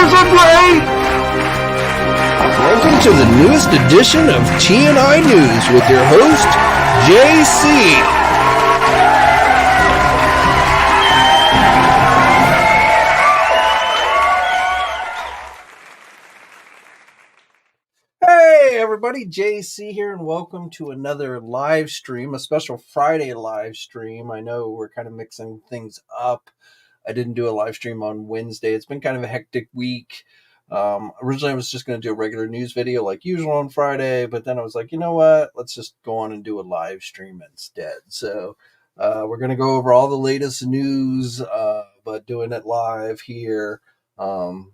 Is it great? Welcome to the newest edition of TNInews with your host, JC. Hey everybody, JC here, and welcome to another live stream, a special Friday live stream. I know we're kind of mixing things up. I didn't do a live stream on Wednesday. It's been kind of a hectic week. Originally I was just going to do a regular news video like usual on Friday, but then I was like, you know what? Let's just go on and do a live stream instead. So we're going to go over all the latest news, but doing it live here. So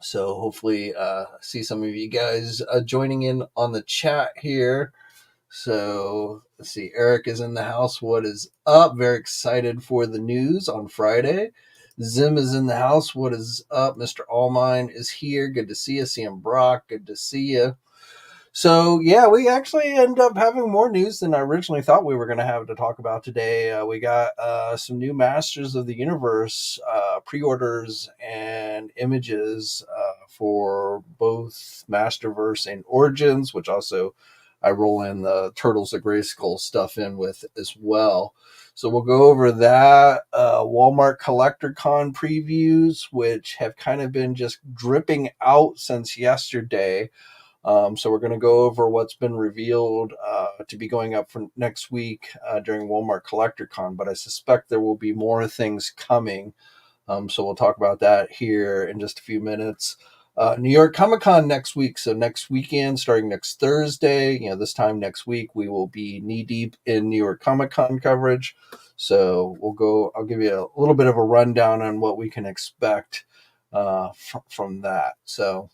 hopefully see some of you guys joining in on the chat here. So let's see, Eric is in the house. What is up? Very excited for the news on Friday. Zim is in the house. What is up? Mr. Allmine is here. Good to see you. CM Brock, good to see you. So yeah, we actually end up having more news than I originally thought we were going to have to talk about today. We got some new Masters of the Universe pre-orders and images for both Masterverse and Origins, which also I roll in the Turtles of Grayskull stuff in with as well. So we'll go over that. Walmart Collector Con previews, which have kind of been just dripping out since yesterday. So we're going to go over what's been revealed to be going up for next week during Walmart Collector Con, but I suspect there will be more things coming. So we'll talk about that here in just a few minutes. New York Comic Con next week. So next weekend, starting next Thursday, this time next week, we will be knee deep in New York Comic Con coverage. So I'll give you a little bit of a rundown on what we can expect from that. So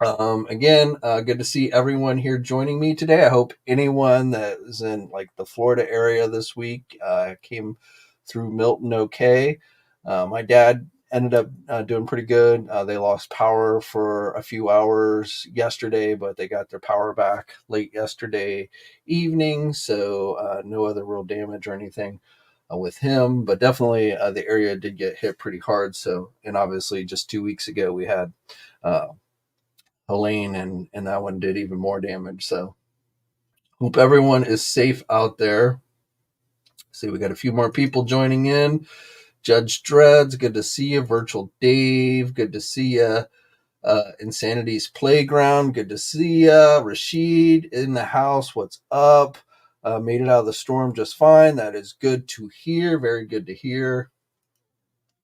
again, good to see everyone here joining me today. I hope anyone that is in like the Florida area this week came through Milton okay. My dad ended up doing pretty good. They lost power for a few hours yesterday, but they got their power back late yesterday evening. So no other real damage or anything with him, but definitely the area did get hit pretty hard. So, and obviously just 2 weeks ago we had Helene, and that one did even more damage. So hope everyone is safe out there. See, we got a few more people joining in. Judge Dreads, good to see you. Virtual Dave, good to see you. Insanity's Playground, good to see you. Rashid in the house, what's up? Made it out of the storm just fine. That is good to hear. Very good to hear.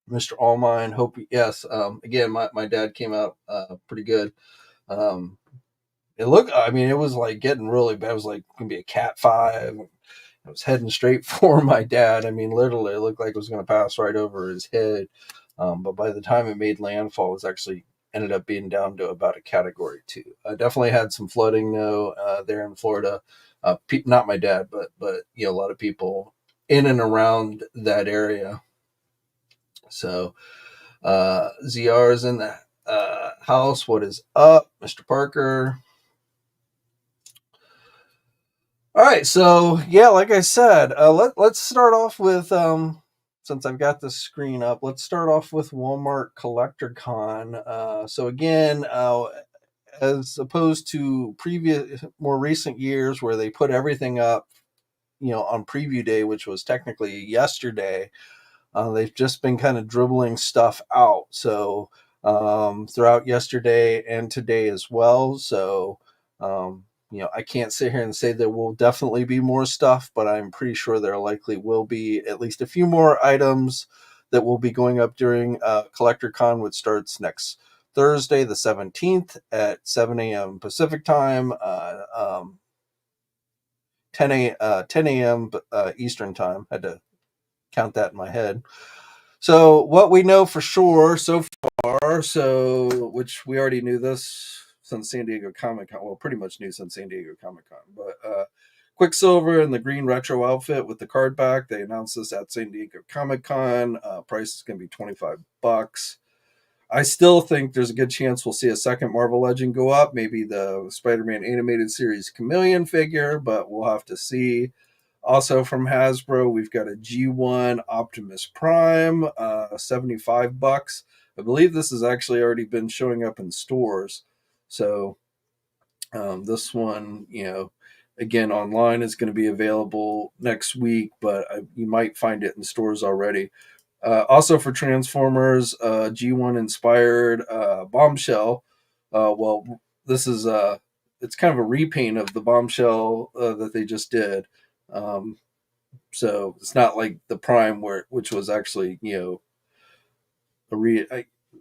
Mr. Allmine, hope, yes. Again, my dad came out pretty good. It was like getting really bad. It was like going to be a Cat 5. I was heading straight for my dad. I mean, literally, it looked like it was going to pass right over his head. But by the time it made landfall, it was actually ended up being down to about a Category 2. I definitely had some flooding, though, there in Florida. Not my dad, but a lot of people in and around that area. So ZR is in the house. What is up, Mr. Parker? All right, so yeah, like I said, let's start off with since I've got the screen up, let's start off with Walmart Collector Con. So again, as opposed to more recent years where they put everything up, on preview day, which was technically yesterday, they've just been kind of dribbling stuff out. So throughout yesterday and today as well. So I can't sit here and say there will definitely be more stuff, but I'm pretty sure there likely will be at least a few more items that will be going up during Collector Con, which starts next Thursday, the 17th at 7 a.m. Pacific time, 10 a.m. Eastern time. Had to count that in my head. So what we know for sure so far, which we already knew this since San Diego Comic-Con, well, pretty much knew since San Diego Comic-Con, but Quicksilver in the green retro outfit with the card back. They announced this at San Diego Comic-Con. Price is going to be $25. I still think there's a good chance we'll see a second Marvel Legend go up, maybe the Spider-Man animated series Chameleon figure, but we'll have to see. Also from Hasbro, we've got a G1 Optimus Prime, $75. I believe this has actually already been showing up in stores. So this one, again, online is going to be available next week, but you might find it in stores already. Also for Transformers, G1 inspired Bombshell. Well, this is it's kind of a repaint of the Bombshell that they just did. Um, so it's not like the Prime, which was actually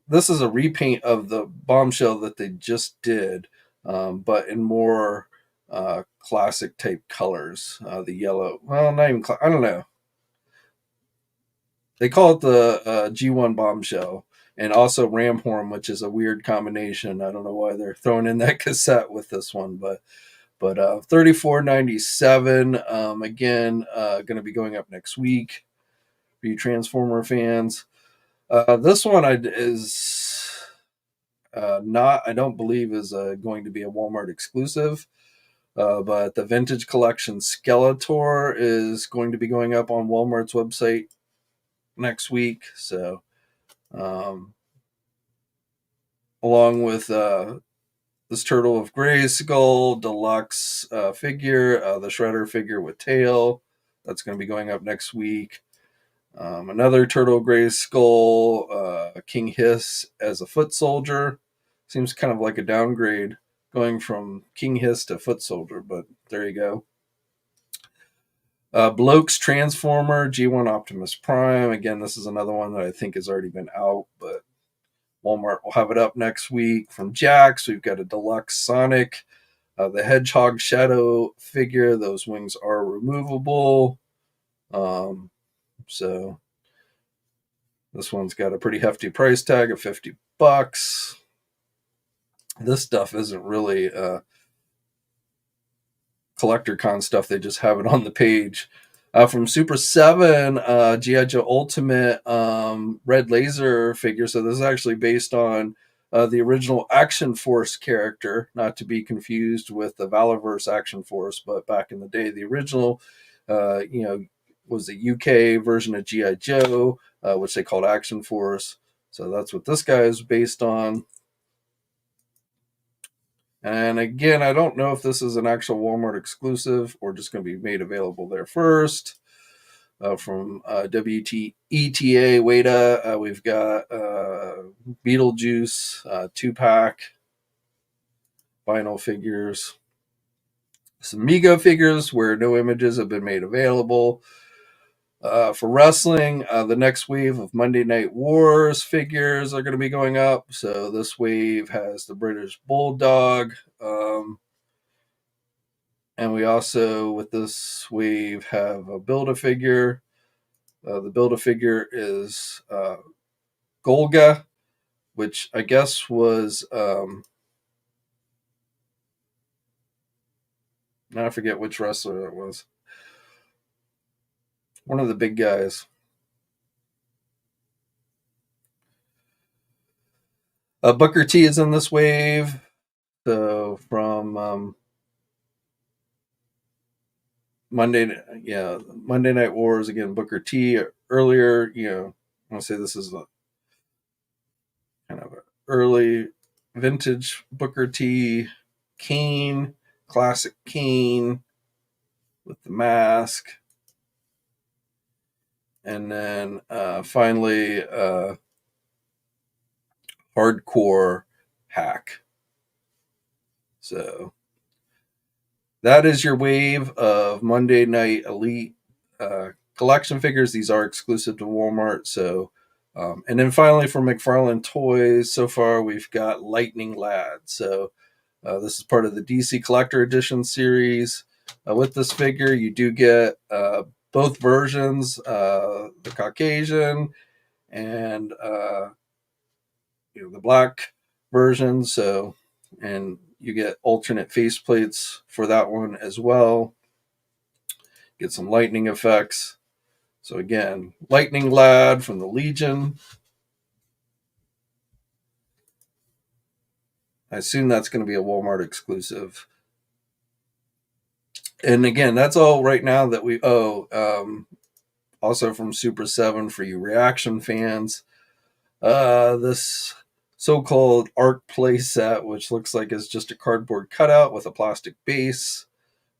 this is a repaint of the Bombshell that they just did, but in more classic type colors. The yellow, well, not even. I don't know. They call it the G1 Bombshell, and also Ramhorn, which is a weird combination. I don't know why they're throwing in that cassette with this one, but $34.97. Again, going to be going up next week for you Transformer fans. This one is not, I don't believe, is going to be a Walmart exclusive. But the Vintage Collection Skeletor is going to be going up on Walmart's website next week. So, along with this Turtle of Grayskull deluxe figure, the Shredder figure with tail, that's going to be going up next week. Another Turtle Grayskull, King Hiss as a foot soldier. Seems kind of like a downgrade going from King Hiss to foot soldier, but there you go. Bloke's Transformer, G1 Optimus Prime. Again, this is another one that I think has already been out, but Walmart will have it up next week. From Jax, we've got a deluxe Sonic, the Hedgehog Shadow figure. Those wings are removable. So this one's got a pretty hefty price tag of $50. This stuff isn't really collector con stuff. They just have it on the page. From Super 7, G.I. Joe Ultimate Red Laser figure. So this is actually based on the original Action Force character, not to be confused with the Valorverse Action Force, but back in the day, the original, was the UK version of G.I. Joe, which they called Action Force. So that's what this guy is based on. And again, I don't know if this is an actual Walmart exclusive or just going to be made available there first. From WETA Weta, we've got Beetlejuice 2-pack vinyl figures. Some Mego figures where no images have been made available. For wrestling, the next wave of Monday Night Wars figures are going to be going up. So this wave has the British Bulldog. And we also, with this wave, have a Build-A-Figure. The Build-A-Figure is Golga, which I guess was, I forget which wrestler it was. One of the big guys. Booker T is in this wave. So from Monday Night Wars, again, Booker T. Earlier, I want to say this is a kind of an early vintage Booker T. Kane, classic Kane with the mask. And then finally, Hardcore Hack. So that is your wave of Monday Night Elite collection figures. These are exclusive to Walmart. So, and then finally for McFarlane Toys, so far we've got Lightning Lad. So this is part of the DC Collector Edition series. With this figure, you do get both versions, the Caucasian and the black version. So, and you get alternate faceplates for that one as well. Get some lightning effects. So again, Lightning Lad from the Legion. I assume that's going to be a Walmart exclusive. And again, that's all right now that we owe. Also from Super 7 for you Reaction fans. This so-called art play set, which looks like it's just a cardboard cutout with a plastic base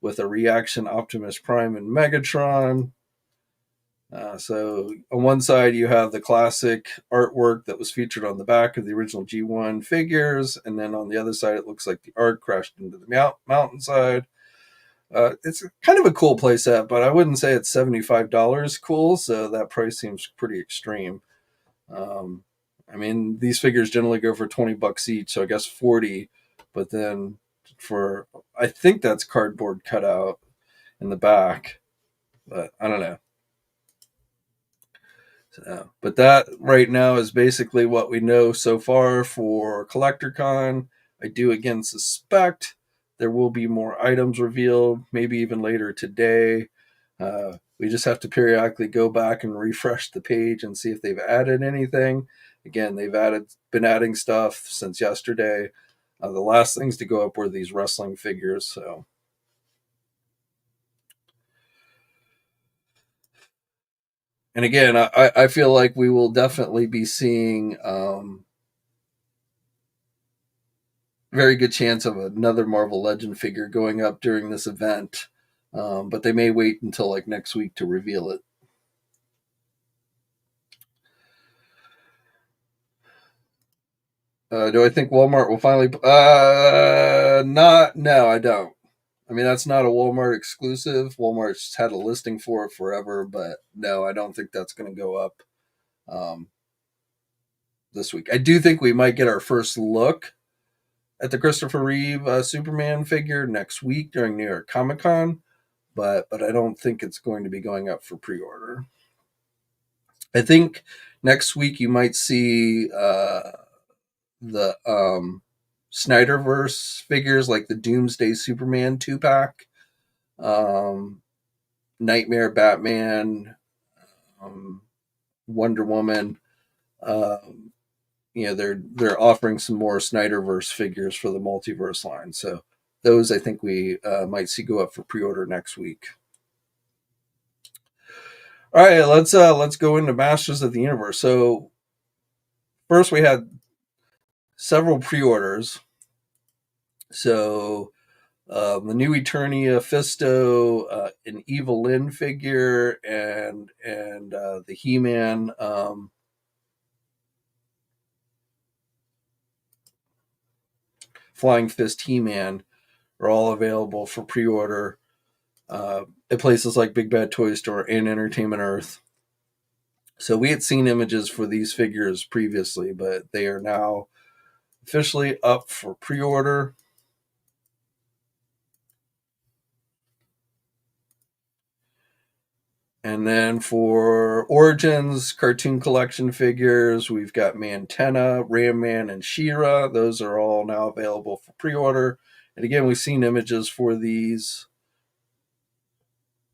with a reaction Optimus Prime and Megatron. So on one side you have the classic artwork that was featured on the back of the original G1 figures, and then on the other side it looks like the art crashed into the mountainside. It's kind of a cool playset, but I wouldn't say it's $75 cool, so that price seems pretty extreme. Um, I mean, these figures generally go for $20 each, so I guess 40. But then for I think that's cardboard cutout in the back, but I don't know. So, but that right now is basically what we know so far for CollectorCon. I do again suspect there will be more items revealed, maybe even later today. We just have to periodically go back and refresh the page and see if they've added anything. Again, been adding stuff since yesterday. The last things to go up were these wrestling figures. So, and again, I feel like we will definitely be seeing very good chance of another Marvel Legend figure going up during this event, but they may wait until like next week to reveal it. Do I think Walmart will finally? Not. No, I don't. I mean, that's not a Walmart exclusive. Walmart's had a listing for it forever, but no, I don't think that's going to go up um, this week. I do think we might get our first look at the Christopher Reeve Superman figure next week during New York Comic Con, but I don't think it's going to be going up for pre-order. I think next week you might see the Snyderverse figures like the Doomsday Superman 2-pack, um, Nightmare Batman, um, Wonder Woman. Um, they're offering some more Snyderverse figures for the multiverse line. So those I think we might see go up for pre-order next week. All right, let's go into Masters of the Universe. So first we had several pre-orders. So the new Eternia Fisto, an Evil Lyn figure, and the He-Man Flying Fist He-Man are all available for pre-order at places like Big Bad Toy Store and Entertainment Earth. So we had seen images for these figures previously, but they are now officially up for pre-order. And then for Origins Cartoon Collection figures, we've got Mantenna, Ram Man, and She-Ra. Those are all now available for pre-order. And again, we've seen images for these.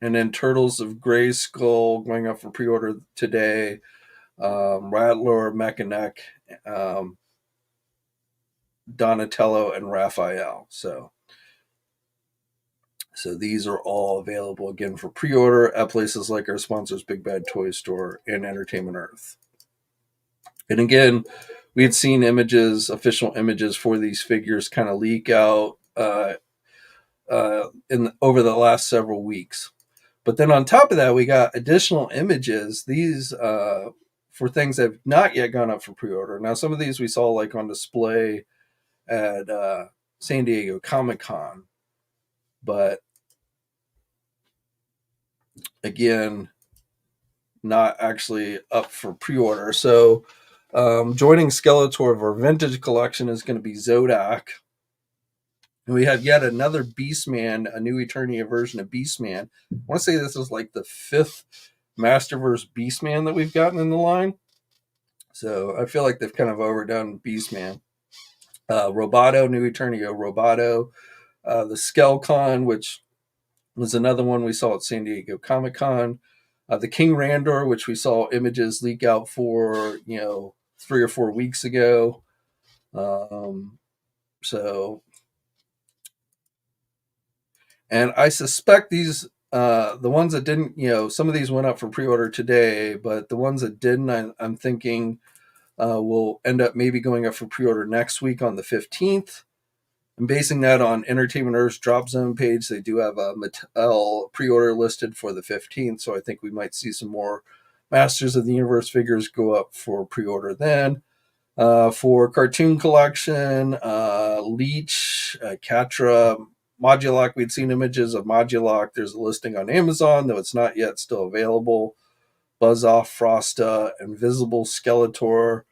And then Turtles of Grayskull going up for pre-order today. Rattler, Mechanic, Donatello, and Raphael. So these are all available again for pre-order at places like our sponsors Big Bad Toy Store and Entertainment Earth. And again, we had seen official images for these figures kind of leak out over the last several weeks. But then on top of that, we got additional images. These for things that have not yet gone up for pre-order. Now, some of these we saw like on display at San Diego Comic-Con, but again, not actually up for pre-order. So joining Skeletor of our vintage collection is going to be Zodak. And we have yet another Beastman, a new Eternia version of Beastman. I want to say this is like the 5th Masterverse Beastman that we've gotten in the line. So I feel like they've kind of overdone Beastman. Roboto, new Eternia Roboto. The Skelcon, which was another one we saw at San Diego Comic-Con. The King Randor, which we saw images leak out for, 3 or 4 weeks ago. So, and I suspect these, the ones that didn't, some of these went up for pre-order today, but the ones that didn't, I'm thinking will end up maybe going up for pre-order next week on the 15th. I'm basing that on Entertainment Earth's Drop Zone page. They do have a Mattel pre-order listed for the 15th, so I think we might see some more Masters of the Universe figures go up for pre-order then. For Cartoon Collection, Leech, Catra, Modulok. We'd seen images of Modulok. There's a listing on Amazon, though it's not yet still available. Buzz-Off, Frosta, Invisible Skeletor,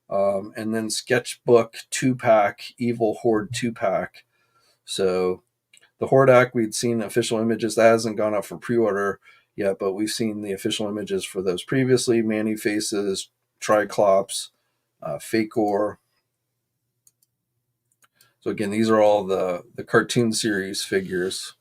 and then Sketchbook 2-pack, Evil Horde 2-pack. So the Hordak, we'd seen official images. That hasn't gone up for pre-order yet, but we've seen the official images for those previously. Manny Faces, Triclops, Fakor. So again, these are all the cartoon series figures.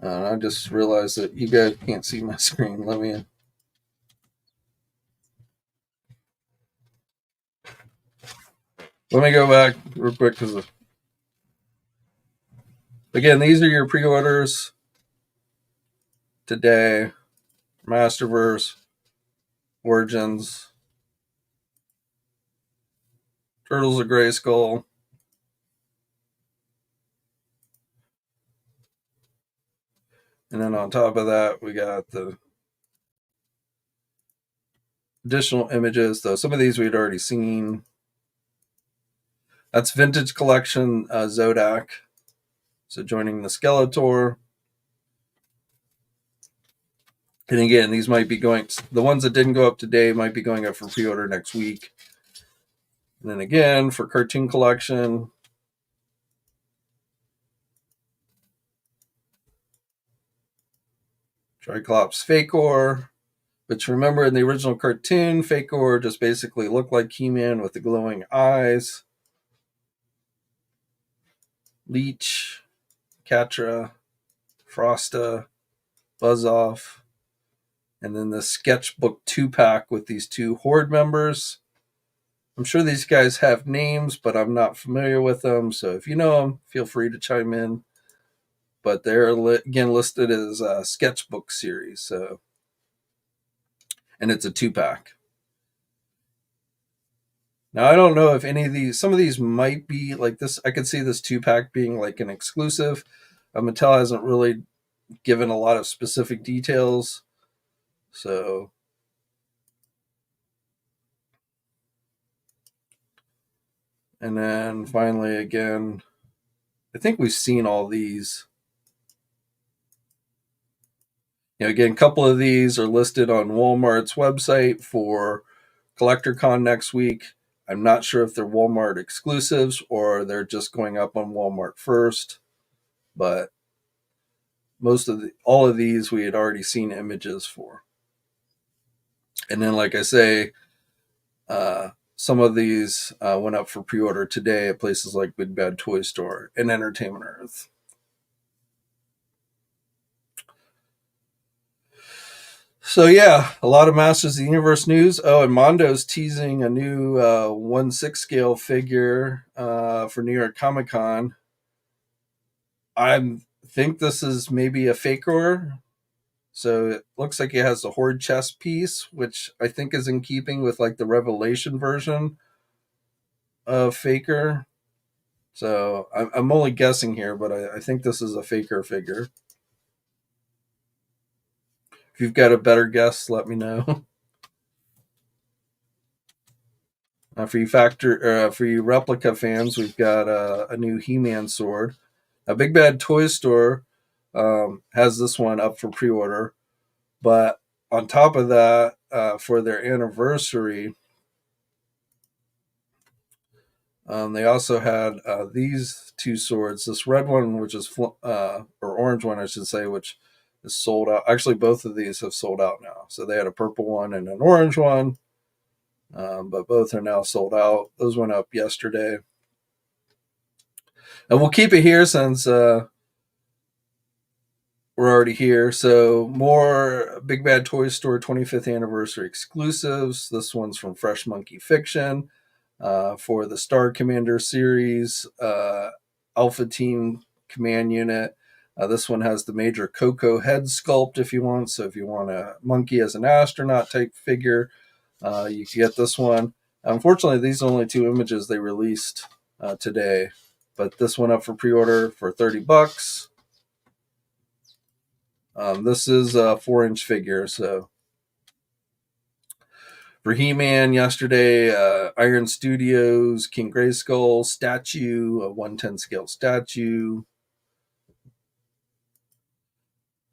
I just realized that you guys can't see my screen. Let me go back real quick because again, these are your pre-orders today. Masterverse, Origins, Turtles of Grayskull, and then on top of that, we got the additional images. Though some of these we'd already seen. That's Vintage Collection Zodak. So joining the Skeletor. And again, these might be going, the ones that didn't go up today might be going up for pre-order next week. And then again, for Cartoon Collection, Triclops Fakor. But remember, in the original cartoon, Fakor just basically looked like He-Man with the glowing eyes. Leech, Catra, Frosta, Buzz-Off, and then the Sketchbook 2-pack with these two Horde members. I'm sure these guys have names, but I'm not familiar with them. So if you know them, feel free to chime in. But they're again listed as a Sketchbook series. So, and it's a 2-pack. Now I don't know if any of these, some of these might be like this. I could see this 2-pack being like an exclusive. Mattel hasn't really given a lot of specific details. So, and then finally, again, I think we've seen all these. Again, a couple of these are listed on Walmart's website for CollectorCon next week. I'm not sure if they're Walmart exclusives or they're just going up on Walmart first, but all of these we had already seen images for. And then, like I say, some of these went up for pre-order today at places like Big Bad Toy Store and Entertainment Earth. So yeah, a lot of Masters of the Universe news. Oh, and Mondo's teasing a new 1/6 scale figure for New York Comic Con. I think this is maybe a Fakor. So it looks like it has a Horde chest piece, which I think is in keeping with like the Revelation version of Faker. So I'm only guessing here, but I think this is a Faker figure. If you've got a better guess, let me know. For you replica fans, we've got a new He-Man sword. A Big Bad Toy Store has this one up for pre-order, but on top of that, for their anniversary, they also had these two swords. This red one, which is or orange one, I should say, which is sold out. Actually, both of these have sold out now. So they had a purple one and an orange one. But both are now sold out. Those went up yesterday. And we'll keep it here since we're already here. So more Big Bad Toy Store 25th anniversary exclusives. This one's from Fresh Monkey Fiction for the Star Commander series, Alpha Team Command Unit. This one has the Major Coco head sculpt if you want. So if you want a monkey as an astronaut type figure, you can get this one. Unfortunately, these are only two images they released today, but this one up for pre-order for $30. This is a 4-inch figure. So for He-Man yesterday, Iron Studios, King Grayskull statue, a 1/10 scale statue.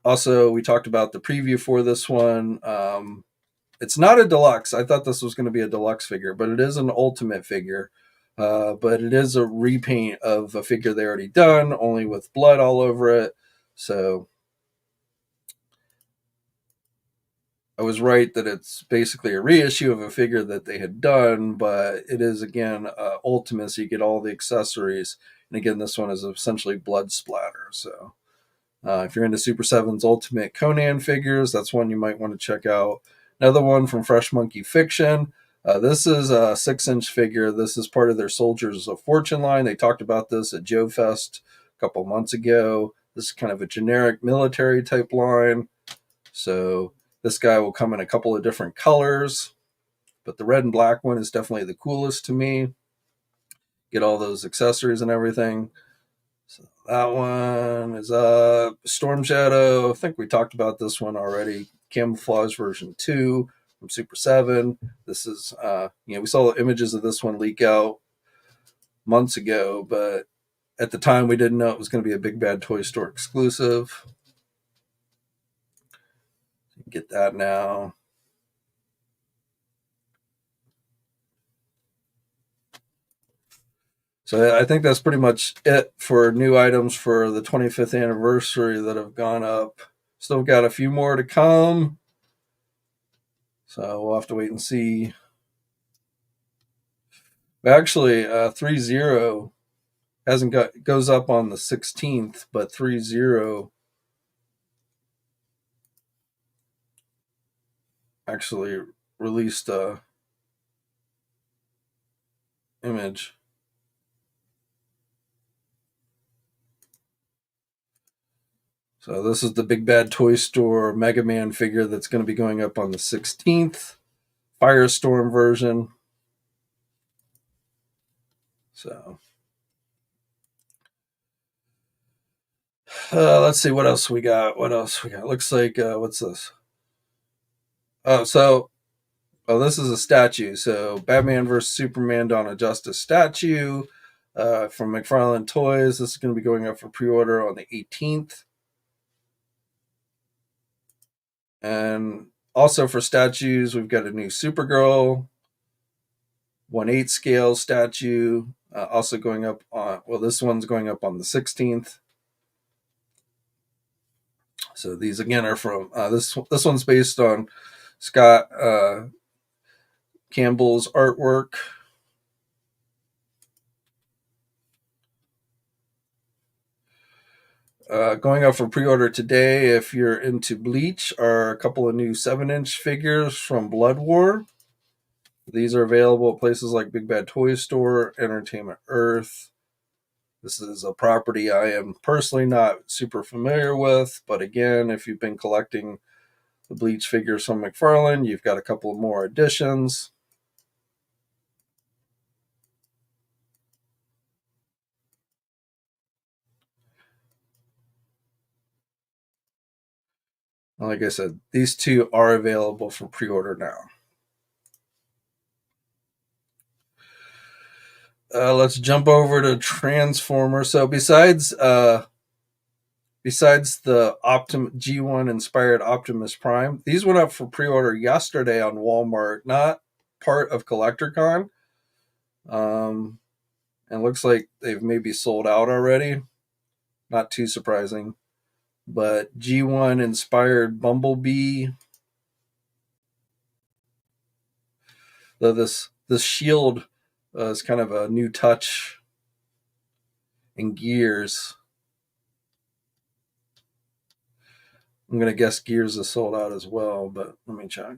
Also, we talked about the preview for this one. It's not a deluxe. I thought this was going to be a deluxe figure, but it is an ultimate figure. But it is a repaint of a figure they already done, only with blood all over it. So I was right that it's basically a reissue of a figure that they had done, but it is, again, ultimate, so you get all the accessories. And again, this one is essentially blood splatter. So if you're into Super 7's Ultimate Conan figures, that's one you might want to check out. Another one from Fresh Monkey Fiction. This is a 6-inch figure. This is part of their Soldiers of Fortune line. They talked about this at Joe Fest a couple months ago. This is kind of a generic military type line. So this guy will come in a couple of different colors, but the red and black one is definitely the coolest to me. Get all those accessories and everything. So that one is Storm Shadow. I think we talked about this one already. Camouflage version 2 from Super 7. This is, we saw images of this one leak out months ago, but at the time we didn't know it was going to be a Big Bad Toy Store exclusive. Get that now. So I think that's pretty much it for new items for the 25th anniversary that have gone up. Still got a few more to come. So we'll have to wait and see. Actually, 3.0 goes up on the 16th, but 3.0 actually released a image. So this is the Big Bad Toy Store Mega Man figure that's going to be going up on the 16th. Firestorm version. So let's see what else we got. Looks like what's this? This is a statue. So Batman vs Superman Dawn of Justice statue from McFarlane Toys. This is going to be going up for pre-order on the 18th. And also for statues, we've got a new Supergirl 1/8 scale statue. Also going up on, this one's going up on the 16th. So these again are from this one's based on Scott Campbell's artwork. Going up for pre-order today, if you're into Bleach, are a couple of new 7-inch figures from Blood War. These are available at places like Big Bad Toy Store, Entertainment Earth. This is a property I am personally not super familiar with, but again, if you've been collecting the Bleach figures from McFarlane, you've got a couple of more additions. Like I said, these two are available for pre-order now. Let's jump over to Transformers. So besides the G1 inspired Optimus Prime, these went up for pre-order yesterday on Walmart, not part of CollectorCon. And looks like they've maybe sold out already. Not too surprising. But G1 inspired Bumblebee. Though this shield is kind of a new touch in Gears. I'm going to guess Gears is sold out as well, but let me check.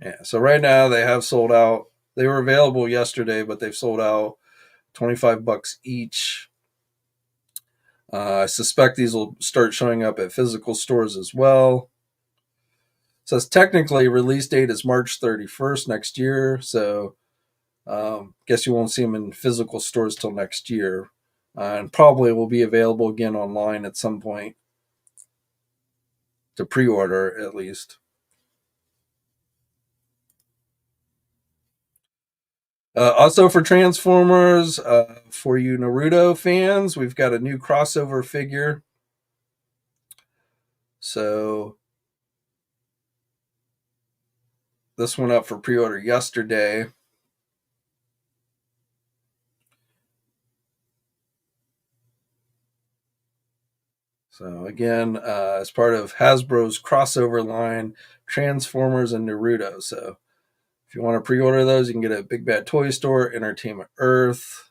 Yeah, so right now they have sold out. They were available yesterday, but they've sold out $25 each. I suspect these will start showing up at physical stores as well. It says technically release date is March 31st next year, so guess you won't see them in physical stores till next year, and probably will be available again online at some point to pre-order at least. Also for Transformers, for you Naruto fans, we've got a new crossover figure. So this went up for pre-order yesterday. So again, as part of Hasbro's crossover line, Transformers and Naruto. So if you want to pre-order those, you can get it at Big Bad Toy Store, Entertainment Earth.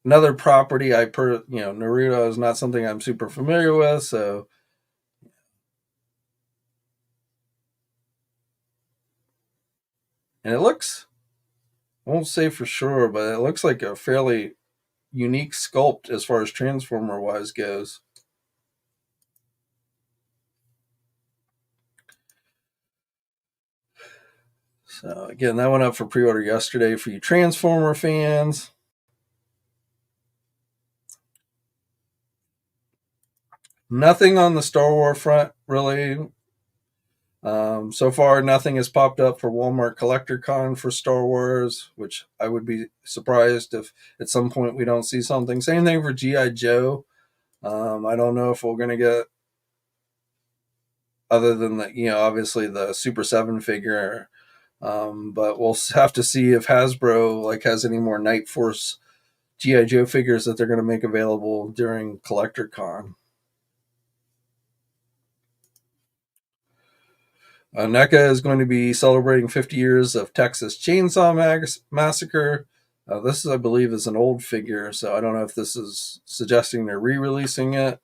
Another property Naruto is not something I'm super familiar with, so and it looks, I won't say for sure, but it looks like a fairly unique sculpt as far as Transformer wise goes. So again, that went up for pre-order yesterday for you Transformer fans. Nothing on the Star Wars front really. So far, nothing has popped up for Walmart Collector Con for Star Wars, which I would be surprised if at some point we don't see something. Same thing for G.I. Joe. I don't know if we're going to get, other than obviously the Super 7 figure. But we'll have to see if Hasbro has any more Night Force G.I. Joe figures that they're going to make available during Collector Con. NECA is going to be celebrating 50 years of Texas Chainsaw Massacre. This, I believe, is an old figure, so I don't know if this is suggesting they're re-releasing it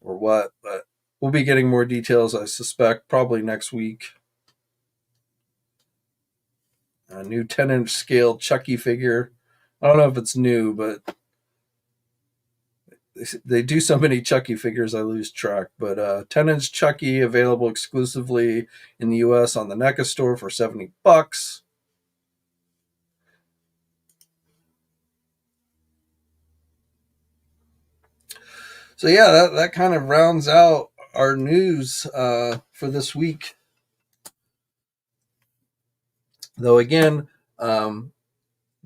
or what, but we'll be getting more details, I suspect, probably next week. A new 10-inch scale Chucky figure. I don't know if it's new, but they do so many Chucky figures, I lose track. But 10-inch Chucky available exclusively in the U.S. on the NECA store for $70. So yeah, that kind of rounds out our news for this week. Though again,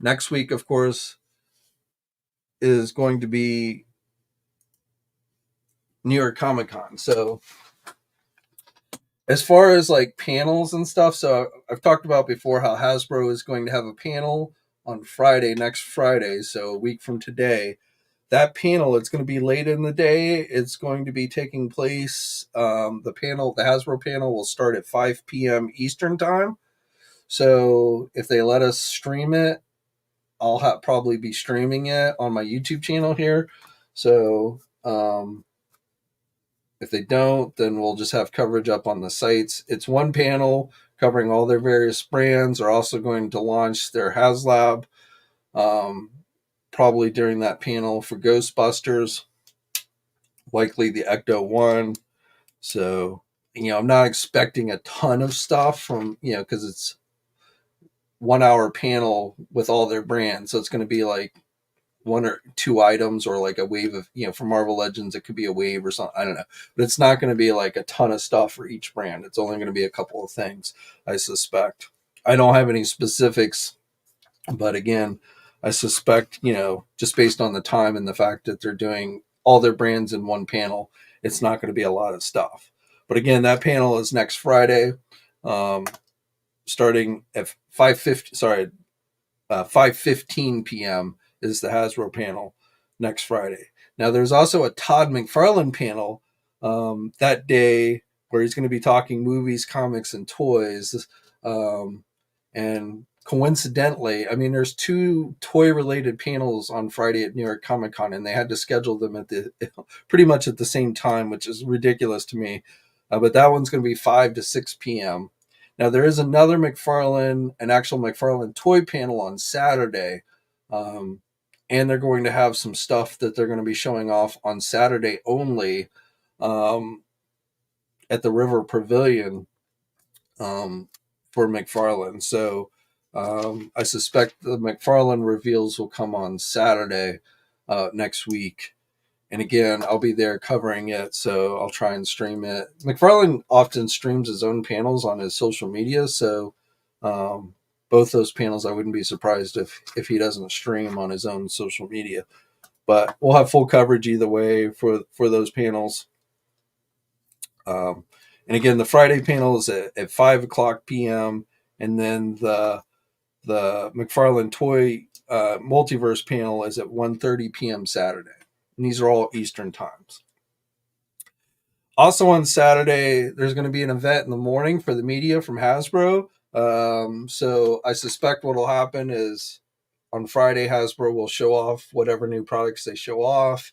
next week, of course, is going to be New York Comic Con. So as far as panels and stuff, so I've talked about before how Hasbro is going to have a panel on Friday, next Friday, so a week from today. That panel, it's going to be late in the day. It's going to be taking place. The Hasbro panel will start at 5 p.m. Eastern time. So if they let us stream it, I'll probably be streaming it on my YouTube channel here. So if they don't, then we'll just have coverage up on the sites. It's one panel covering all their various brands. They're also going to launch their HasLab probably during that panel for Ghostbusters, likely the Ecto 1. So, I'm not expecting a ton of stuff from, because it's 1 hour panel with all their brands. So it's going to be one or two items or a wave of, for Marvel Legends, it could be a wave or something. I don't know. But it's not going to be a ton of stuff for each brand. It's only going to be a couple of things, I suspect. I don't have any specifics, but again, I suspect, just based on the time and the fact that they're doing all their brands in one panel, it's not going to be a lot of stuff. But again, that panel is next Friday, starting at 5:15 p.m. is the Hasbro panel next Friday. Now, there's also a Todd McFarlane panel that day where he's going to be talking movies, comics, and toys. And coincidentally, there's two toy-related panels on Friday at New York Comic Con, and they had to schedule them at pretty much at the same time, which is ridiculous to me. But that one's going to be 5 to 6 p.m. Now, there is another an actual McFarlane toy panel on Saturday, Um, and they're going to have some stuff that they're going to be showing off on Saturday only, um, at the River Pavilion, um, for McFarland. So I suspect the McFarland reveals will come on Saturday next week. And again, I'll be there covering it, so I'll try and stream it. McFarland often streams his own panels on his social media, so um, both those panels, I wouldn't be surprised if he doesn't stream on his own social media. But we'll have full coverage either way for those panels. Um, and again, the Friday panel is at 5 o'clock p.m. and then the McFarlane Toy Multiverse panel is at 1:30 p.m. Saturday. And these are all Eastern times. Also on Saturday, there's going to be an event in the morning for the media from Hasbro. So I suspect what will happen is on Friday, Hasbro will show off whatever new products they show off.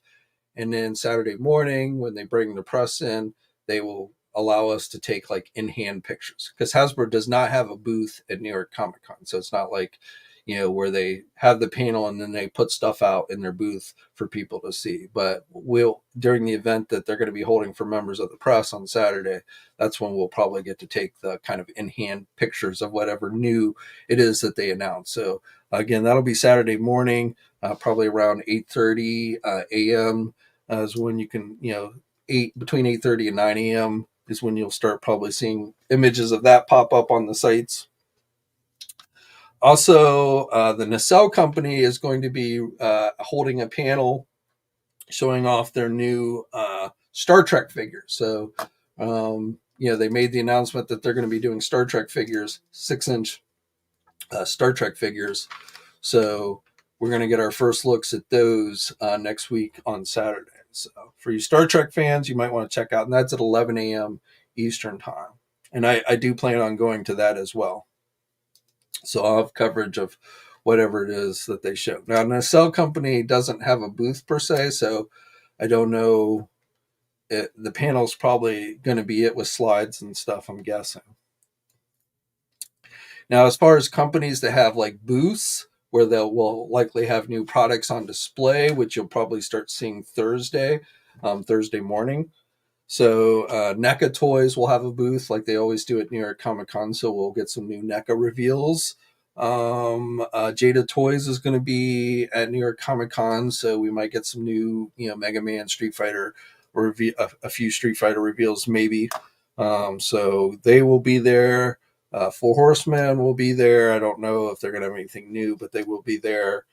And then Saturday morning, when they bring the press in, they will allow us to take like in hand pictures, because Hasbro does not have a booth at New York Comic Con. So it's not like, where they have the panel and then they put stuff out in their booth for people to see. But during the event that they're going to be holding for members of the press on Saturday, that's when we'll probably get to take the kind of in hand pictures of whatever new it is that they announce. So again, that'll be Saturday morning, probably around 8:30 a.m. Is when you can, between 8:30 and 9 a.m. is when you'll start probably seeing images of that pop up on the sites. Also, the Nacelle company is going to be holding a panel showing off their new Star Trek figures. So, they made the announcement that they're going to be doing Star Trek figures, 6-inch Star Trek figures. So we're going to get our first looks at those next week on Saturday. So for you Star Trek fans, you might want to check out, and that's at 11 a.m. Eastern time. And I do plan on going to that as well. So I'll have coverage of whatever it is that they show. Now, the Nacelle company doesn't have a booth per se, so I don't know. The panel's probably going to be it with slides and stuff, I'm guessing. Now, as far as companies that have like booths where will likely have new products on display, which you'll probably start seeing Thursday morning. So NECA Toys will have a booth like they always do at New York Comic Con, so we'll get some new NECA reveals. Jada Toys is going to be at New York Comic Con, so we might get some new, Mega Man, Street Fighter, a few Street Fighter reveals maybe. So they will be there. Four Horsemen will be there. I don't know if they're going to have anything new, but they will be there.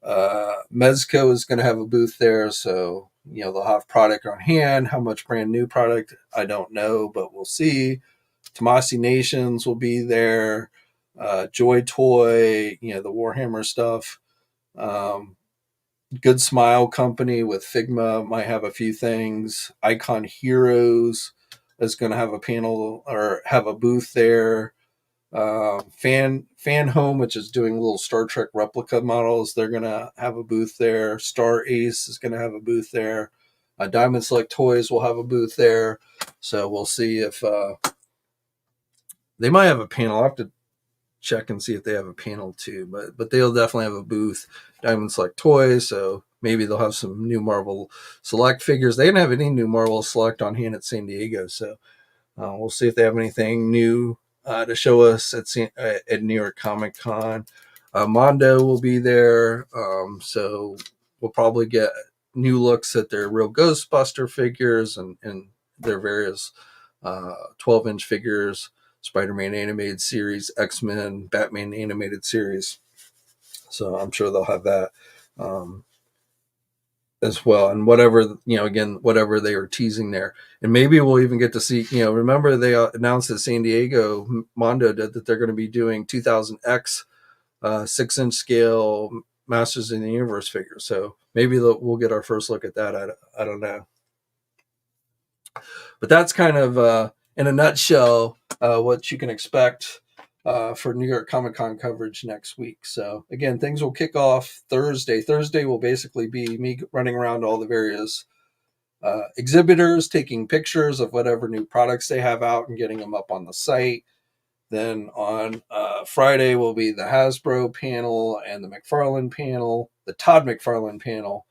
Mezco is going to have a booth there, so they'll have product on hand. How much brand new product, I don't know, but we'll see. Tomasi Nations will be there. Joy Toy, the Warhammer stuff. Good Smile Company with Figma might have a few things. Icon Heroes is going to have a panel or have a booth there. Fan Home, which is doing little Star Trek replica models, they're gonna have a booth there. Star Ace is gonna have a booth there. Diamond Select Toys will have a booth there. So we'll see if they might have a panel. I'll have to check and see if they have a panel too, but they'll definitely have a booth. Diamond Select Toys, so maybe they'll have some new Marvel Select figures. They didn't have any new Marvel Select on hand at San Diego, so we'll see if they have anything new to show us at New York Comic Con. Mondo will be there, so we'll probably get new looks at their real Ghostbuster figures and their various 12-inch figures, Spider-Man animated series, X-Men, Batman animated series. So I'm sure they'll have that as well, and whatever, again, whatever they were teasing there. And maybe we'll even get to see, remember they announced at San Diego, Mondo did, that they're going to be doing 2000X 6-inch scale Masters in the Universe figures. So maybe we'll get our first look at that. I don't know. But that's kind of, in a nutshell, what you can expect for New York Comic Con coverage next week. So again, things will kick off Thursday. Thursday will basically be me running around all the various exhibitors, taking pictures of whatever new products they have out and getting them up on the site. Then on Friday will be the Hasbro panel and the McFarlane panel, the Todd McFarlane panel.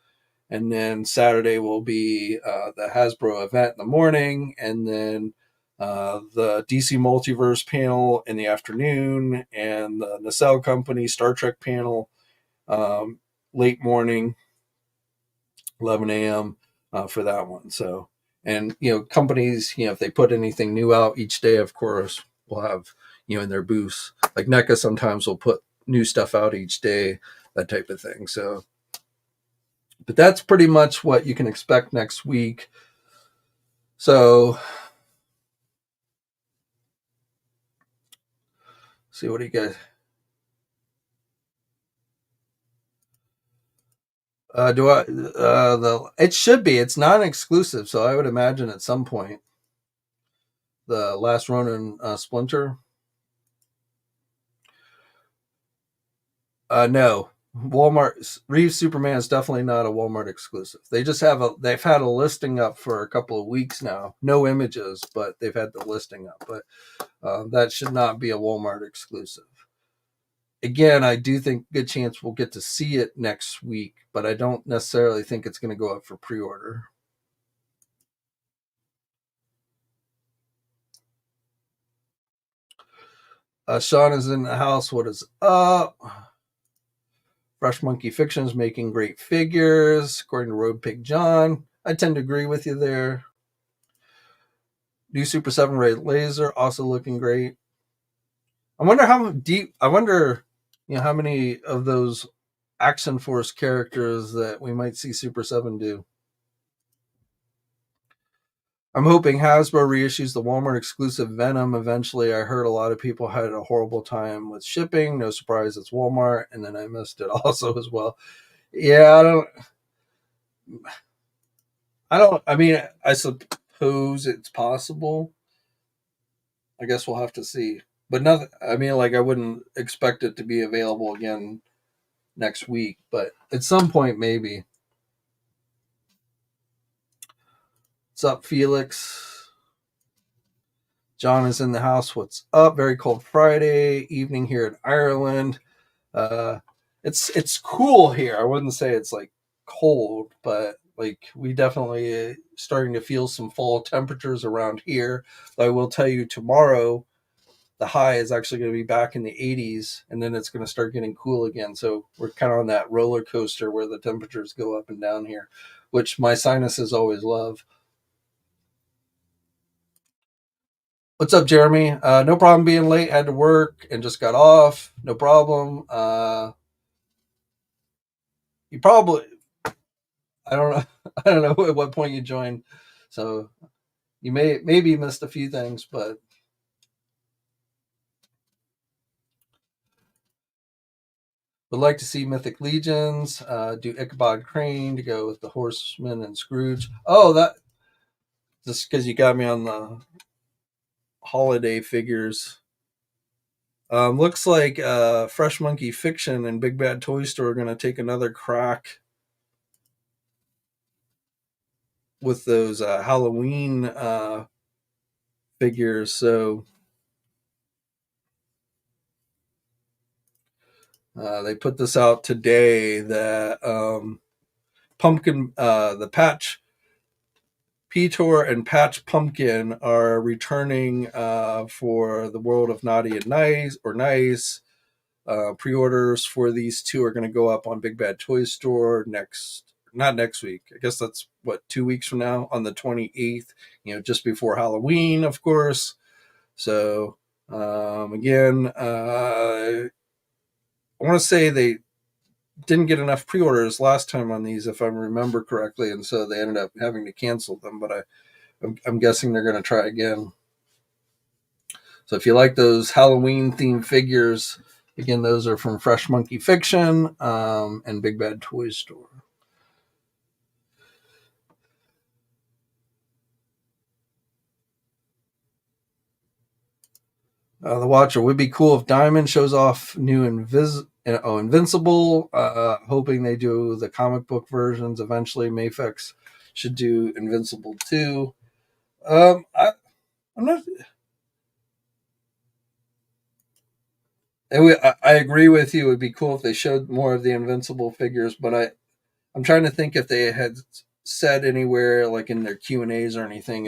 And then Saturday will be the Hasbro event in the morning, and then the DC Multiverse panel in the afternoon, and the Nacelle Company Star Trek panel late morning, 11 a.m. For that one. So, and companies, if they put anything new out each day, of course, will have in their booths. Like NECA sometimes will put new stuff out each day, that type of thing. So, but that's pretty much what you can expect next week. So, see what do you guys? Do I? It should be. It's non-exclusive, so I would imagine at some point the Last Ronin Splinter. No, Walmart Reeves Superman is definitely not a Walmart exclusive. They've had a listing up for a couple of weeks now. No images, but they've had the listing up. But that should not be a Walmart exclusive. Again, I do think good chance we'll get to see it next week, but I don't necessarily think it's going to go up for pre-order. Sean is in the house. What is up? Fresh Monkey Fiction is making great figures, according to Road Pig John. I tend to agree with you there. New Super 7 Ray Laser, also looking great. I wonder how deep, how many of those Action Force characters that we might see Super 7 do. I'm hoping Hasbro reissues the Walmart exclusive Venom eventually. I heard a lot of people had a horrible time with shipping. No surprise, it's Walmart. And then I missed it also as well. Yeah, I mean, I suppose it's possible. I guess we'll have to see. But nothing, I mean, like, I wouldn't expect it to be available again next week, but at some point, maybe. What's up, Felix? John is in the house. What's up? Very cold Friday evening here in Ireland. Uh, it's cool here. I wouldn't say it's like cold, but like we definitely starting to feel some fall temperatures around here. But I will tell you, tomorrow the high is actually going to be back in the 80s, and then it's going to start getting cool again. So we're kind of on that roller coaster where the temperatures go up and down here, which my sinuses always love. What's up, Jeremy? No problem being late. Had to work and just got off. No problem. You probably, I don't know, I don't know at what point you joined, so you maybe missed a few things, but would like to see Mythic Legions. Do Ichabod Crane to go with the Horseman and Scrooge. Oh, that just because you got me on the holiday figures. Looks like Fresh Monkey Fiction and Big Bad Toy Store are going to take another crack with those Halloween figures. So they put this out today that the Patch Petor and Patch Pumpkin are returning for the World of Naughty and Nice or Nice. Pre-orders for these two are going to go up on Big Bad Toy Store not next week. I guess that's 2 weeks from now on the 28th, just before Halloween, of course. So, again, I want to say they didn't get enough pre-orders last time on these, if I remember correctly. And so they ended up having to cancel them, but I'm guessing they're going to try again. So if you like those Halloween themed figures, again, those are from Fresh Monkey Fiction and Big Bad Toy Store. The Watcher would be cool if Diamond shows off new Invincible. Hoping they do the comic book versions eventually. Mafex should do Invincible too. I'm not. I agree with you. It would be cool if they showed more of the Invincible figures, but I'm trying to think if they had said anywhere, like in their Q&As or anything,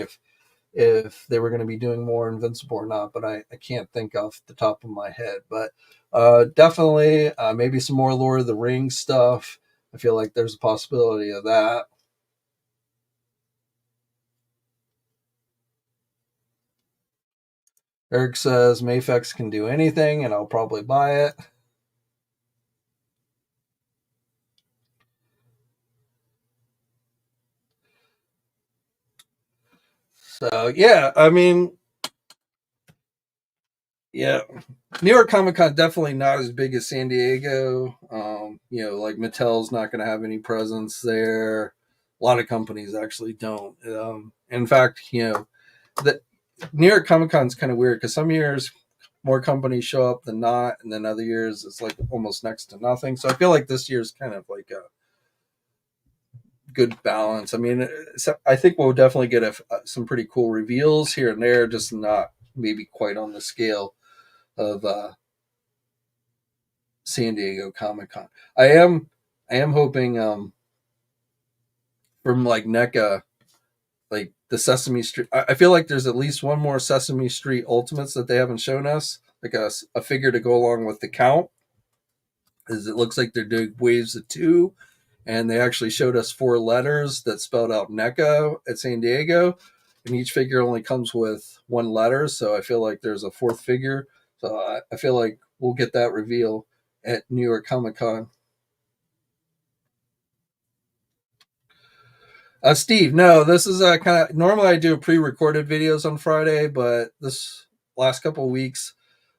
if they were going to be doing more Invincible or not, but I can't think off the top of my head. But definitely, maybe some more Lord of the Rings stuff. I feel like there's a possibility of that. Eric says Mafex can do anything, and I'll probably buy it. So yeah, I mean, yeah, New York Comic Con definitely not as big as San Diego. Like Mattel's not going to have any presence there. A lot of companies actually don't. In fact, the New York Comic Con is kind of weird because some years more companies show up than not, and then other years it's like almost next to nothing. So I feel like this year's kind of like a good balance. I mean, I think we'll definitely get some pretty cool reveals here and there, just not maybe quite on the scale of San Diego Comic Con. I am hoping from like NECA, like the Sesame Street. I feel like there's at least one more Sesame Street Ultimates that they haven't shown us, like a figure to go along with the count. Is it looks like they're doing waves of two, and they actually showed us four letters that spelled out NECA at San Diego, and each figure only comes with one letter. So I feel like there's a fourth figure. So I feel like we'll get that reveal at New York Comic Con. Steve, no, this is kind of normally I do pre-recorded videos on Friday, but this last couple of weeks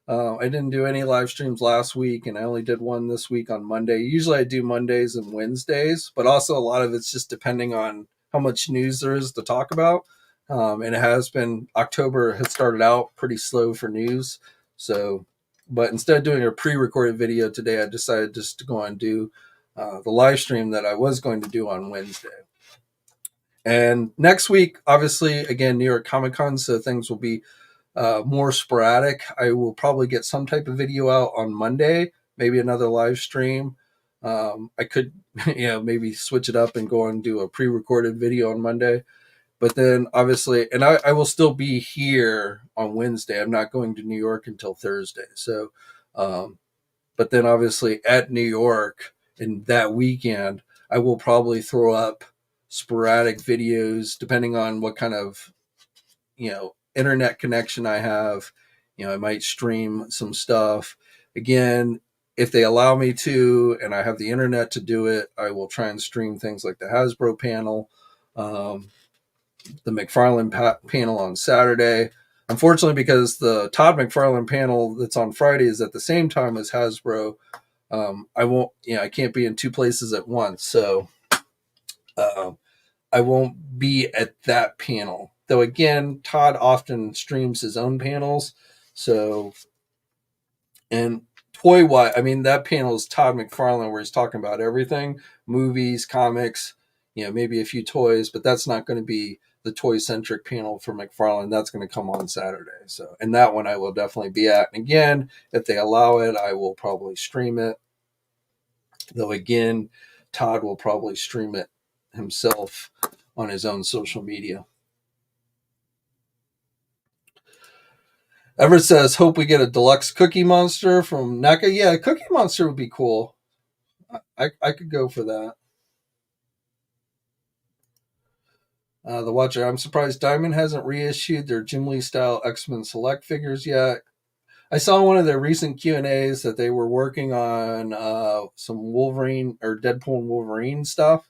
I didn't do any live streams last week, and I only did one this week on Monday. Usually I do Mondays and Wednesdays, but also a lot of it's just depending on how much news there is to talk about. And it has been October has started out pretty slow for news, so. But instead of doing a pre-recorded video today, I decided just to go and do the live stream that I was going to do on Wednesday. And next week, obviously, again, New York Comic Con, so things will be more sporadic. I will probably get some type of video out on Monday, maybe another live stream. I could, maybe switch it up and go and do a pre-recorded video on Monday. But then, obviously, and I will still be here on Wednesday. I'm not going to New York until Thursday. So, but then, obviously, at New York in that weekend, I will probably throw up sporadic videos depending on what kind of internet connection I have. I might stream some stuff. Again, if they allow me to and I have the internet to do it, I will try and stream things like the Hasbro panel, the McFarlane panel on Saturday. Unfortunately, because the Todd McFarlane panel that's on Friday is at the same time as Hasbro, I won't, I can't be in two places at once. So uh, I won't be at that panel. Though again, Todd often streams his own panels. So, and toy wise, I mean, that panel is Todd McFarlane where he's talking about everything, movies, comics, maybe a few toys, but that's not going to be the toy centric panel for McFarlane. That's going to come on Saturday. So, and that one I will definitely be at. And again, if they allow it, I will probably stream it. Though again, Todd will probably stream it himself on his own social media. Everett says, hope we get a deluxe Cookie Monster from NECA. Yeah, Cookie Monster would be cool. I could go for that. The Watcher, I'm surprised Diamond hasn't reissued their Jim Lee style X-Men Select figures yet. I saw in one of their recent Q&As that they were working on some Wolverine or Deadpool and Wolverine stuff.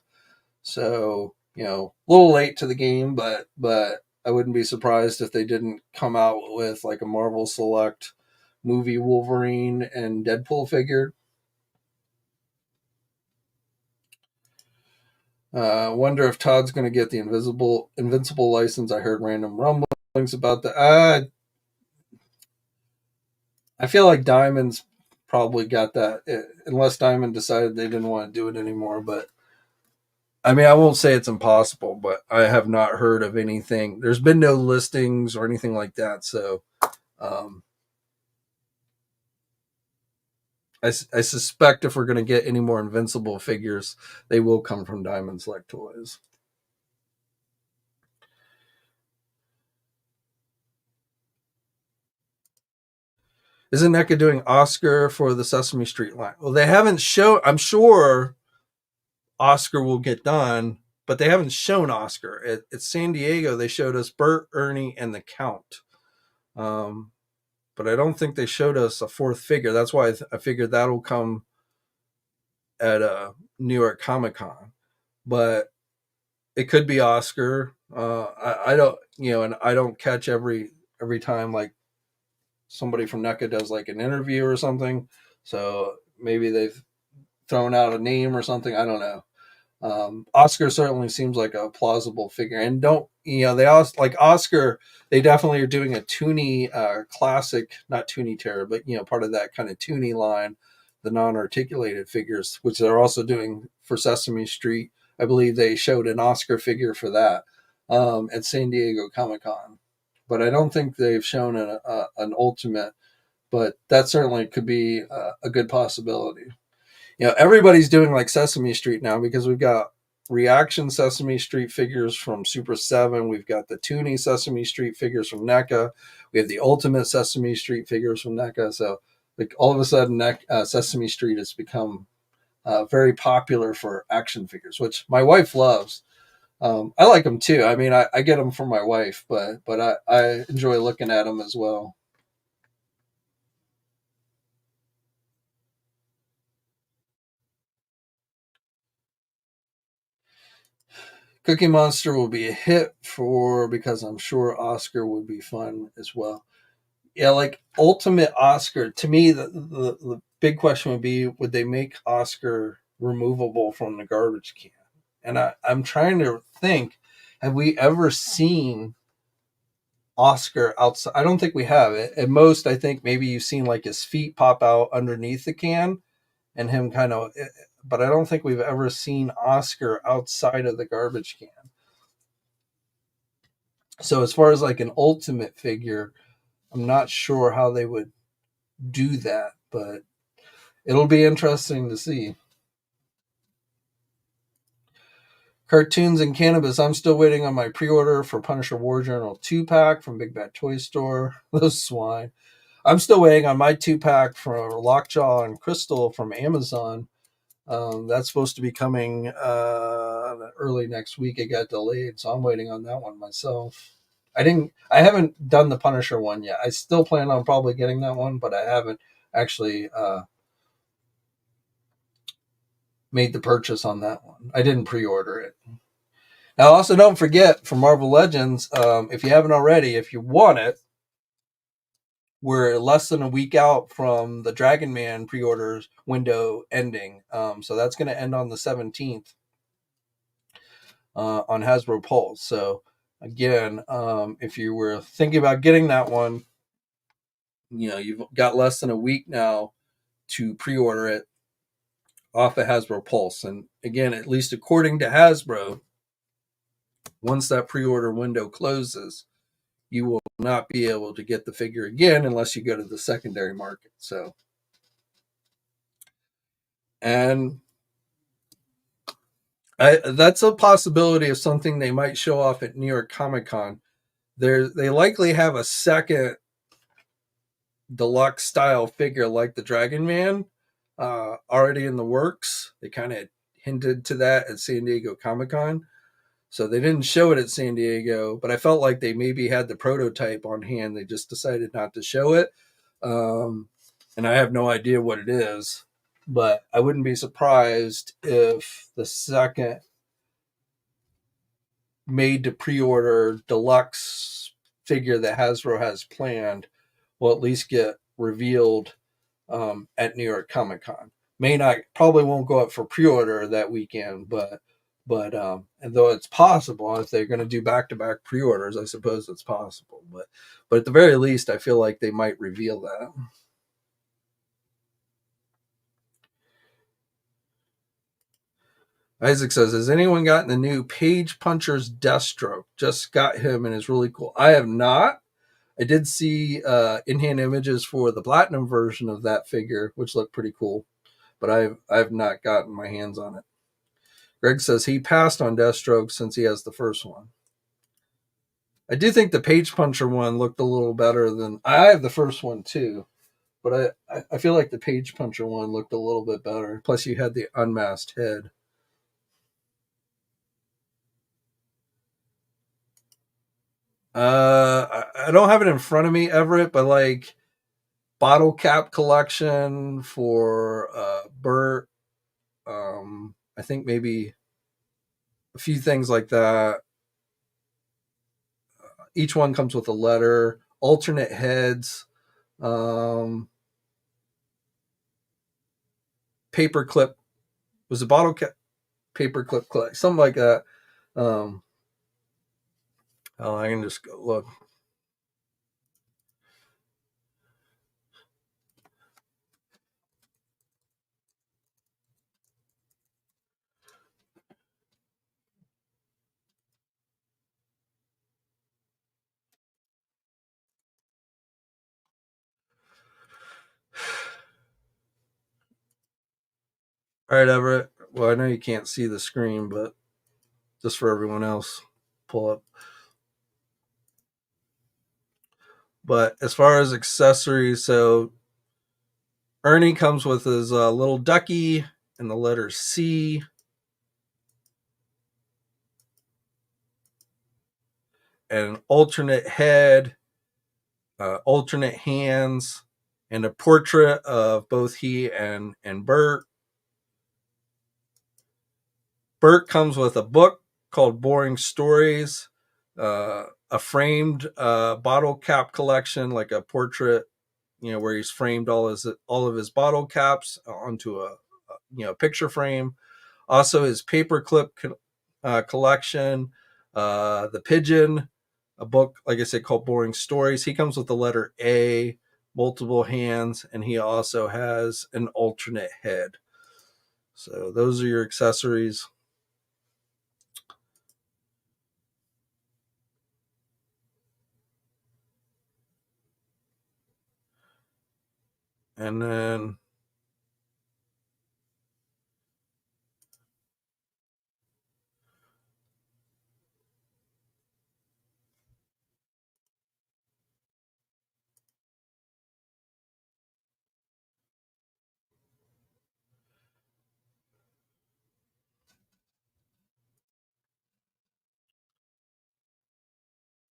So, a little late to the game, but I wouldn't be surprised if they didn't come out with like a Marvel Select movie Wolverine and Deadpool figure. Wonder if Todd's going to get the Invincible license. I heard random rumblings about that. I feel like Diamond's probably got that, unless Diamond decided they didn't want to do it anymore. But I mean, I won't say it's impossible, but I have not heard of anything. There's been no listings or anything like that. So, um, I suspect if we're going to get any more Invincible figures, they will come from Diamond Select Toys. Isn't NECA doing Oscar for the Sesame Street line? Well, they haven't shown. I'm sure Oscar will get done, but they haven't shown Oscar. At San Diego, they showed us Bert, Ernie, and the Count. Um, but I don't think they showed us a fourth figure. That's why I figured that'll come at New York Comic Con. But it could be Oscar. I don't, and I don't catch every time like somebody from NECA does like an interview or something. So maybe they've thrown out a name or something. I don't know. Oscar certainly seems like a plausible figure, and they also like Oscar. They definitely are doing a Toonie classic, not Toonie Terror, but part of that kind of Toonie line, the non-articulated figures, which they're also doing for Sesame Street. I believe they showed an Oscar figure for that at San Diego Comic Con, but I don't think they've shown an Ultimate. But that certainly could be a good possibility. Everybody's doing like Sesame Street now because we've got reaction Sesame Street figures from Super 7. We've got the Toonie Sesame Street figures from NECA. We have the Ultimate Sesame Street figures from NECA. So like all of a sudden Sesame Street has become very popular for action figures, which my wife loves. I like them too. I mean, I get them for my wife, but I enjoy looking at them as well. Cookie Monster will be a hit because I'm sure Oscar would be fun as well. Yeah, like Ultimate Oscar. To me, the big question would be: would they make Oscar removable from the garbage can? And I'm trying to think: have we ever seen Oscar outside? I don't think we have. At most, I think maybe you've seen like his feet pop out underneath the can, and him kind of. But I don't think we've ever seen Oscar outside of the garbage can. So as far as like an ultimate figure, I'm not sure how they would do that, but it'll be interesting to see. Cartoons and Cannabis. I'm still waiting on my pre-order for Punisher War Journal 2-pack from Big Bad Toy Store. Those swine. I'm still waiting on my 2-pack for Lockjaw and Crystal from Amazon. That's supposed to be coming early next week. It got delayed, so I'm waiting on that one myself. I haven't done the Punisher one yet. I still plan on probably getting that one, but I haven't actually made the purchase on that one. I didn't pre-order it. Now, also don't forget for Marvel Legends, if you haven't already, if you want it, we're less than a week out from the Dragon Man pre-orders window ending. So that's going to end on the 17th on Hasbro Pulse. So again, if you were thinking about getting that one, you've got less than a week now to pre-order it off of Hasbro Pulse. And again, at least according to Hasbro, once that pre-order window closes, you will not be able to get the figure again unless you go to the secondary market. So, and that's a possibility of something they might show off at New York Comic Con. They likely have a second deluxe style figure like the Dragon Man already in the works. They kind of hinted to that at San Diego Comic Con. So they didn't show it at San Diego, but I felt like they maybe had the prototype on hand. They just decided not to show it. And I have no idea what it is, but I wouldn't be surprised if the second made to pre-order deluxe figure that Hasbro has planned will at least get revealed at New York Comic Con. May not, probably won't go up for pre-order that weekend, but and though it's possible if they're going to do back-to-back pre-orders, I suppose it's possible. But at the very least, I feel like they might reveal that. Isaac says, "Has anyone gotten the new Page Puncher's Deathstroke? Just got him and is really cool. I have not. I did see in-hand images for the platinum version of that figure, which looked pretty cool, but I've not gotten my hands on it. Greg says he passed on Deathstroke since he has the first one. I do think the Page Puncher one looked a little better than I have the first one too, but I feel like the Page Puncher one looked a little bit better. Plus, you had the unmasked head. I don't have it in front of me, Everett, but like bottle cap collection for Bert. I think maybe a few things like that. Each one comes with a letter, alternate heads, um, paperclip. Was a bottle cap paperclip collect something like that. Um, oh, I can just go look. All right, Everett. Well, I know you can't see the screen, but just for everyone else, pull up. But as far as accessories, so Ernie comes with his little ducky and the letter C. And an alternate head, alternate hands, and a portrait of both he and Bert. Bert comes with a book called Boring Stories, a framed bottle cap collection, like a portrait, where he's framed all of his bottle caps onto a picture frame. Also, his paperclip collection, the pigeon, a book, like I said, called Boring Stories. He comes with the letter A, multiple hands, and he also has an alternate head. So those are your accessories. And then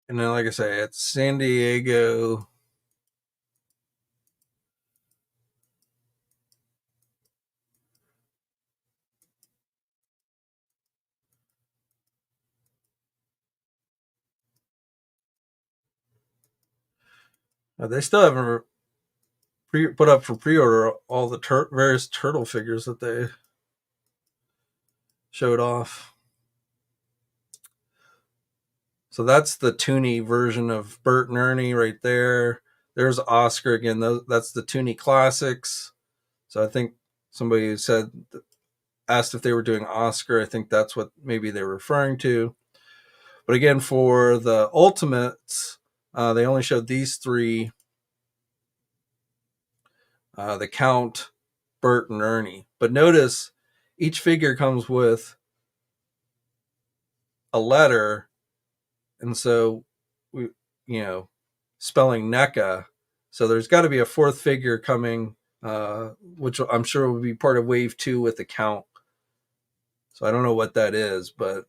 like I say, it's San Diego. They still haven't put up for pre-order all the various turtle figures that they showed off. So that's the Toonie version of Bert and Ernie right there. There's Oscar again. That's the Toonie Classics. So I think somebody said, asked if they were doing Oscar. I think that's what maybe they were referring to. But again, for the Ultimates, they only showed these three: the Count, Bert, and Ernie. But notice each figure comes with a letter, and so we, spelling NECA. So there's got to be a fourth figure coming, which I'm sure will be part of Wave 2 with the Count. So I don't know what that is, but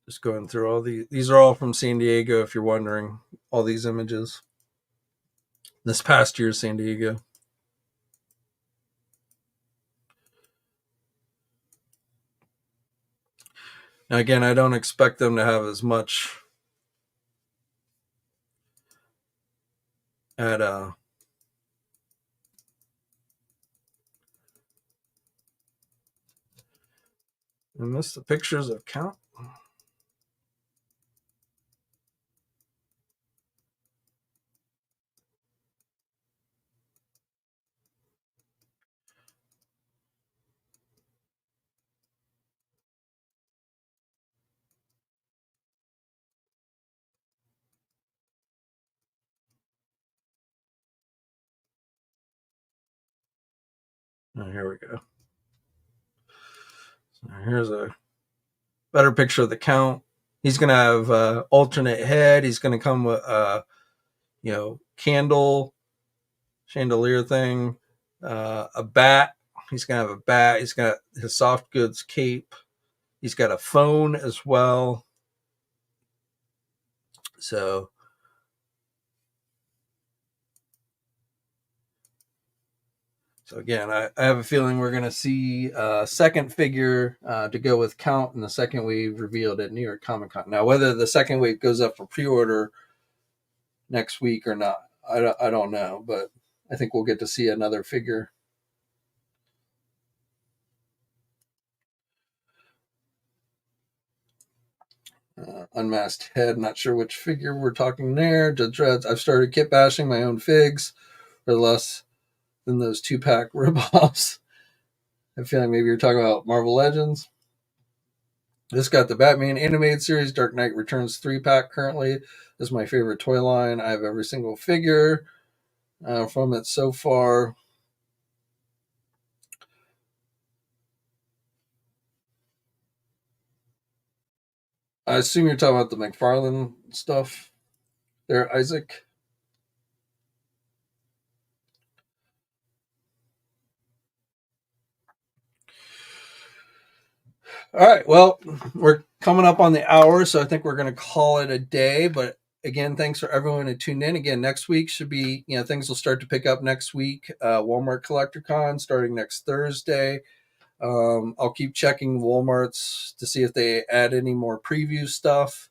just going through all these are all from San Diego, if you're wondering, all these images. This past year's San Diego. Now, again, I don't expect them to have as much at I missed the pictures of Count. Oh, here we go. So here's a better picture of the Count. He's going to have alternate head. He's going to come with candle, chandelier thing, a bat. He's going to have a bat. He's got his soft goods cape. He's got a phone as well. So again, I have a feeling we're going to see a second figure to go with Count in the second wave revealed at New York Comic Con. Now, whether the second wave goes up for pre-order next week or not, I don't know, but I think we'll get to see another figure. Unmasked head, not sure which figure we're talking there. Judge Dredd, I've started kit bashing my own figs for less than those 2-pack ripoffs. I feel like maybe you're talking about Marvel Legends. This got the Batman animated series, Dark Knight Returns 3-pack currently. This is my favorite toy line. I have every single figure from it so far. I assume you're talking about the McFarlane stuff there, Isaac. All right, well, we're coming up on the hour, so I think we're going to call it a day. But again, thanks for everyone who tuned in. Again, next week should be, things will start to pick up next week. Walmart Collector Con starting next Thursday. I'll keep checking Walmart's to see if they add any more preview stuff.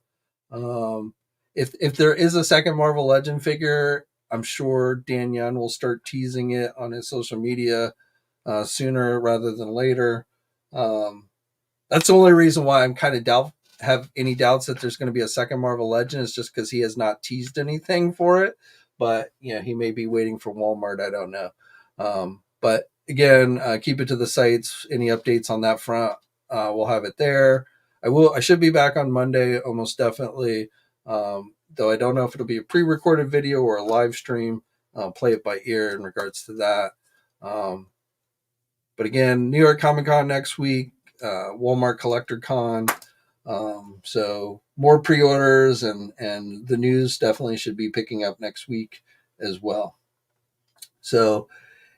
If there is a second Marvel Legend figure, I'm sure Dan Young will start teasing it on his social media sooner rather than later. That's the only reason why I'm kind of have any doubts that there's going to be a second Marvel Legend is just because he has not teased anything for it. But he may be waiting for Walmart. I don't know. But again, keep it to the sites. Any updates on that front, we'll have it there. I should be back on Monday, almost definitely. Though I don't know if it'll be a pre-recorded video or a live stream. I'll play it by ear in regards to that. But again, New York Comic Con next week. Walmart Collector Con. So more pre-orders and the news definitely should be picking up next week as well. So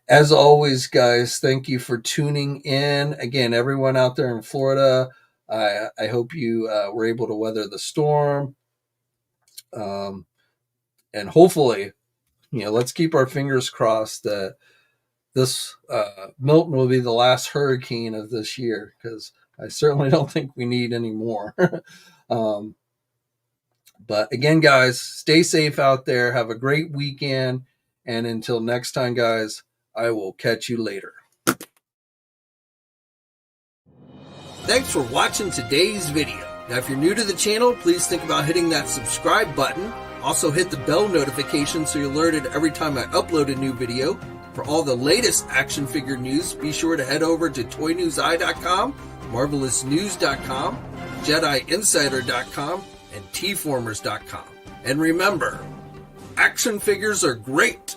as always, guys, thank you for tuning in. Again, everyone out there in Florida, I hope you were able to weather the storm. And hopefully, let's keep our fingers crossed that this Milton will be the last hurricane of this year, because I certainly don't think we need any more. But again, guys, stay safe out there. Have a great weekend. And until next time, guys, I will catch you later. Thanks for watching today's video. Now, if you're new to the channel, please think about hitting that subscribe button. Also hit the bell notification so you're alerted every time I upload a new video. For all the latest action figure news, be sure to head over to ToyNewsEye.com, MarvelousNews.com, JediInsider.com, and TFormers.com. And remember, action figures are great,